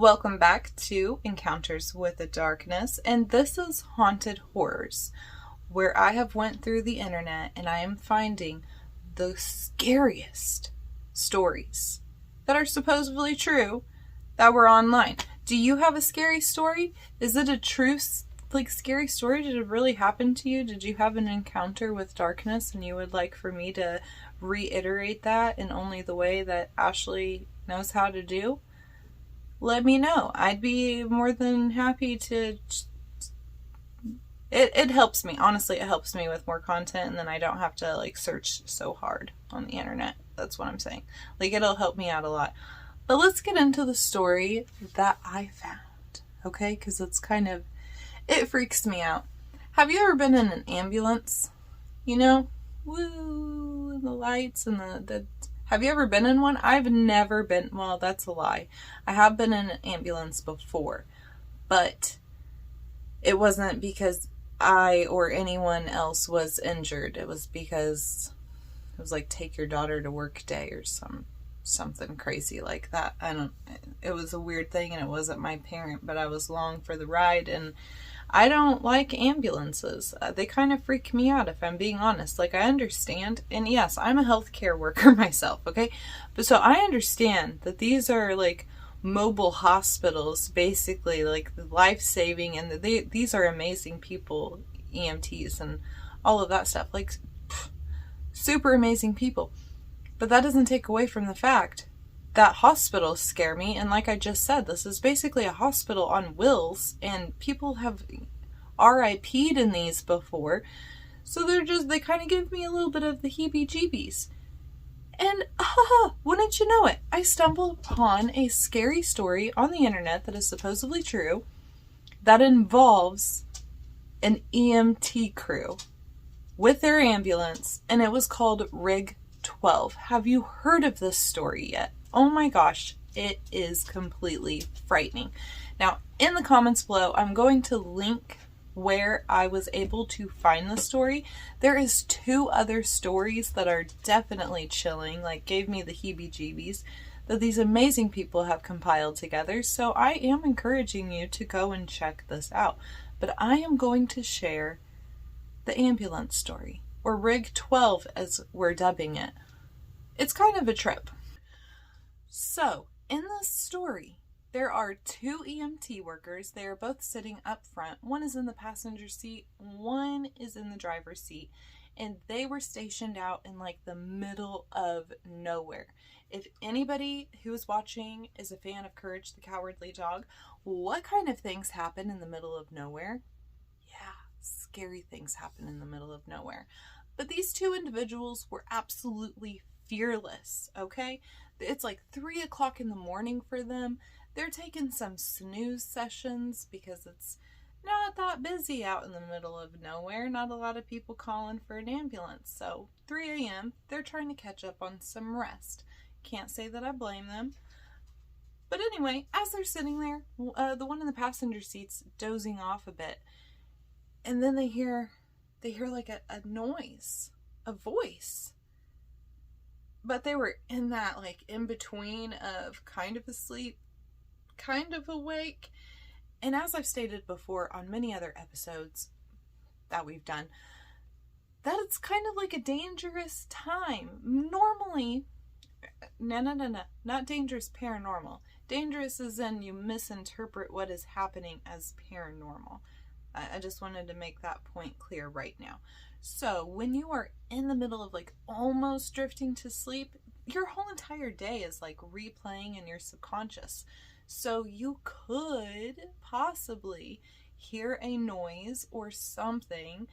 Welcome back to Encounters with the Darkness, and this is Haunted Horrors, where I have went through the internet and I am finding the scariest stories that are supposedly true that were online. Do you have a scary story? Is it a true scary story? Did it really happen to you? Did you have an encounter with darkness and you would like for me to reiterate that in only the way that Ashley knows how to do? Let me know. I'd be more than happy to. It helps me. Honestly, it helps me with more content, and then I don't have to search so hard on the internet. That's what I'm saying. It'll help me out a lot. But let's get into the story that I found, okay? Because it freaks me out. Have you ever been in an ambulance? Woo, the lights and the have you ever been in one? I've never been. Well, that's a lie. I have been in an ambulance before, but it wasn't because I or anyone else was injured. It was because it was take your daughter to work day or something crazy like that. It was a weird thing, and it wasn't my parent, but I was along for the ride, and I don't like ambulances. They kind of freak me out, if I'm being honest. I understand, and yes, I'm a healthcare worker myself, okay? But so I understand that these are mobile hospitals, basically, life-saving, and these are amazing people, EMTs and all of that stuff, super amazing people. But that doesn't take away from the fact that hospitals scare me, and like I just said, this is basically a hospital on wheels, and people have RIP'd in these before, so they kind of give me a little bit of the heebie-jeebies. And wouldn't you know it, I stumbled upon a scary story on the internet that is supposedly true that involves an EMT crew with their ambulance, and it was called Rig 12. Have you heard of this story yet? Oh my gosh, it is completely frightening. Now, in the comments below, I'm going to link where I was able to find the story. There is 2 other stories that are definitely chilling, gave me the heebie-jeebies, that these amazing people have compiled together, so I am encouraging you to go and check this out. But I am going to share the ambulance story, or Rig 12 as we're dubbing it. It's kind of a trip. So, in this story, there are 2 EMT workers. They are both sitting up front. One is in the passenger seat, one is in the driver's seat, and they were stationed out in the middle of nowhere. If anybody who is watching is a fan of Courage the Cowardly Dog, what kind of things happen in the middle of nowhere? Yeah, scary things happen in the middle of nowhere. But these 2 individuals were absolutely fearless, okay? It's 3 o'clock in the morning for them. They're taking some snooze sessions because it's not that busy out in the middle of nowhere. Not a lot of people calling for an ambulance. So 3 a.m., they're trying to catch up on some rest. Can't say that I blame them. But anyway, as they're sitting there, the one in the passenger seat's dozing off a bit. And then they hear a noise, a voice. But they were in that in between of kind of asleep, kind of awake. And as I've stated before on many other episodes that we've done, that it's kind of a dangerous time. Normally, no, not dangerous paranormal. Dangerous as in you misinterpret what is happening as paranormal. I just wanted to make that point clear right now. So when you are in the middle of almost drifting to sleep, your whole entire day is replaying in your subconscious. So you could possibly hear a noise or something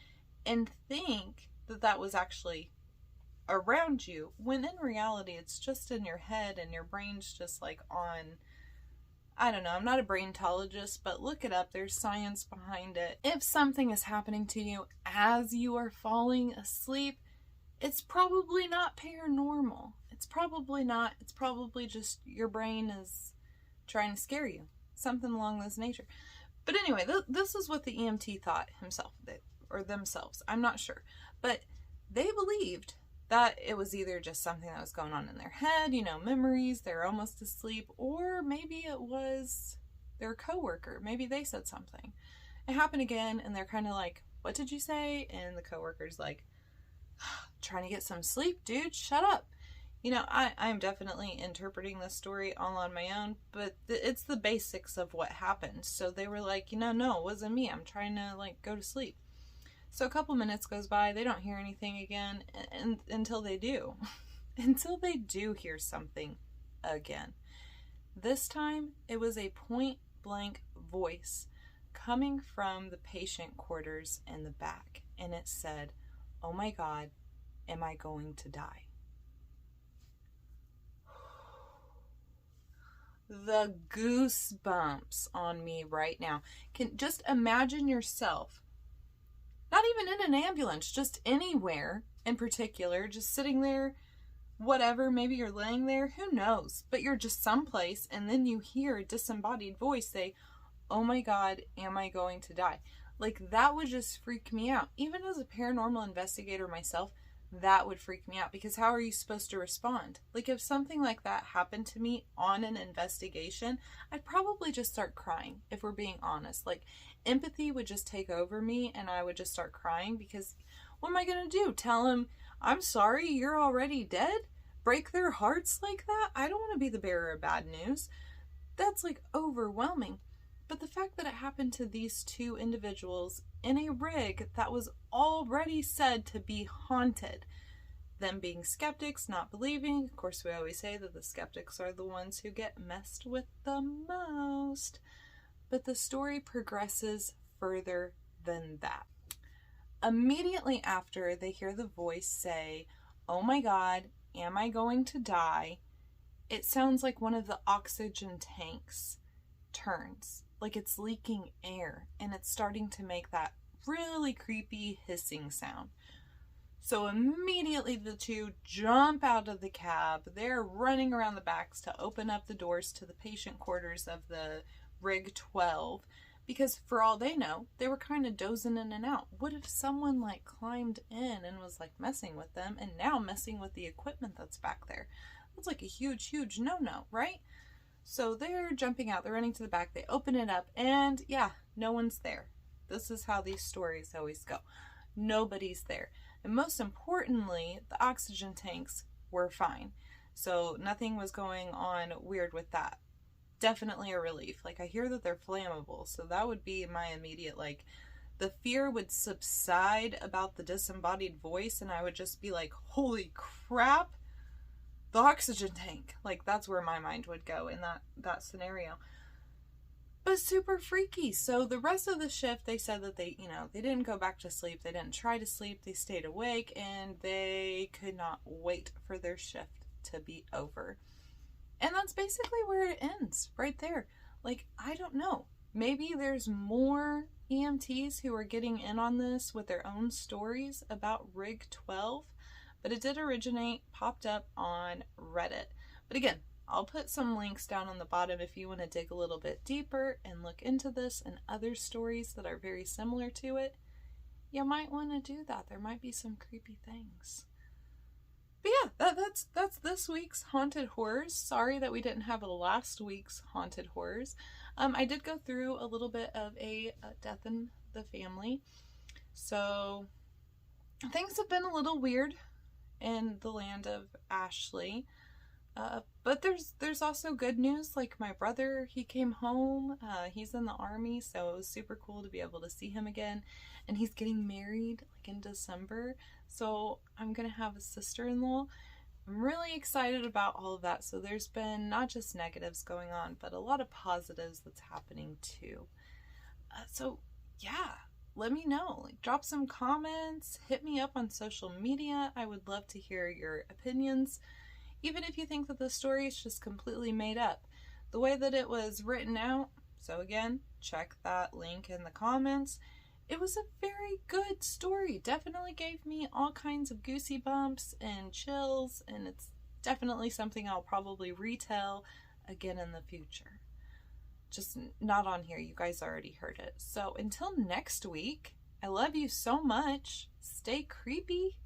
and think that that was actually around you, when in reality it's just in your head and your brain's just on, I don't know, I'm not a braintologist, but look it up. There's science behind it. If something is happening to you as you are falling asleep, it's probably not paranormal. It's probably not. It's probably just your brain is trying to scare you. Something along this nature. But anyway, this is what the EMT thought himself, or themselves. I'm not sure. But they believed that it was either just something that was going on in their head, memories, they're almost asleep, or maybe it was their coworker. Maybe they said something. It happened again, and they're kind of like, what did you say? And the coworker's like, trying to get some sleep, dude, shut up. I'm definitely interpreting this story all on my own, but it's the basics of what happened. So they were like, no, it wasn't me. I'm trying to go to sleep. So a couple minutes goes by, they don't hear anything again until they do. Until they do hear something again. This time, it was a point blank voice coming from the patient quarters in the back. And it said, "Oh my God, am I going to die?" The goosebumps on me right now. Can just imagine yourself, not even in an ambulance, just anywhere in particular, just sitting there, whatever, maybe you're laying there, who knows, but you're just someplace, and then you hear a disembodied voice say, "Oh my God, am I going to die?" That would just freak me out. Even as a paranormal investigator myself, that would freak me out, because how are you supposed to respond? If something like that happened to me on an investigation, I'd probably just start crying, if we're being honest. Empathy would just take over me, and I would just start crying, because what am I going to do? Tell them, "I'm sorry, you're already dead"? Break their hearts like that? I don't want to be the bearer of bad news. That's overwhelming. But the fact that it happened to these two individuals in a rig that was already said to be haunted, them being skeptics, not believing, of course we always say that the skeptics are the ones who get messed with the most, but the story progresses further than that. Immediately after they hear the voice say, "Oh my God, am I going to die?" it sounds like one of the oxygen tanks turns. It's leaking air, and it's starting to make that really creepy hissing sound. So immediately the two jump out of the cab. They're running around the backs to open up the doors to the patient quarters of the Rig 12, because for all they know, they were kind of dozing in and out. What if someone climbed in and was messing with them, and now messing with the equipment that's back there? That's a huge no-no, right? So they're jumping out, they're running to the back, they open it up, and yeah, no one's there. This is how these stories always go. Nobody's there. And most importantly, the oxygen tanks were fine. So nothing was going on weird with that. Definitely a relief. I hear that they're flammable, so that would be my immediate, the fear would subside about the disembodied voice, and I would just be like, holy crap! The oxygen tank. That's where my mind would go in that scenario. But super freaky. So the rest of the shift, they said that they didn't go back to sleep. They didn't try to sleep. They stayed awake, and they could not wait for their shift to be over. And that's basically where it ends, right there. I don't know. Maybe there's more EMTs who are getting in on this with their own stories about Rig 12. But it did originate, popped up on Reddit. But again, I'll put some links down on the bottom if you want to dig a little bit deeper and look into this and other stories that are very similar to it. You might want to do that. There might be some creepy things. But yeah, that's this week's Haunted Horrors. Sorry that we didn't have a last week's Haunted Horrors. I did go through a little bit of a death in the family. So things have been a little weird in the land of Ashley. But there's also good news. My brother, he came home. He's in the Army, so it was super cool to be able to see him again. And he's getting married in December. So I'm going to have a sister-in-law. I'm really excited about all of that. So there's been not just negatives going on, but a lot of positives that's happening too. So yeah. Let me know. Drop some comments. Hit me up on social media. I would love to hear your opinions. Even if you think that the story is just completely made up. The way that it was written out, so again, check that link in the comments. It was a very good story. Definitely gave me all kinds of goosey bumps and chills, and it's definitely something I'll probably retell again in the future. Just not on here. You guys already heard it. So until next week, I love you so much. Stay creepy.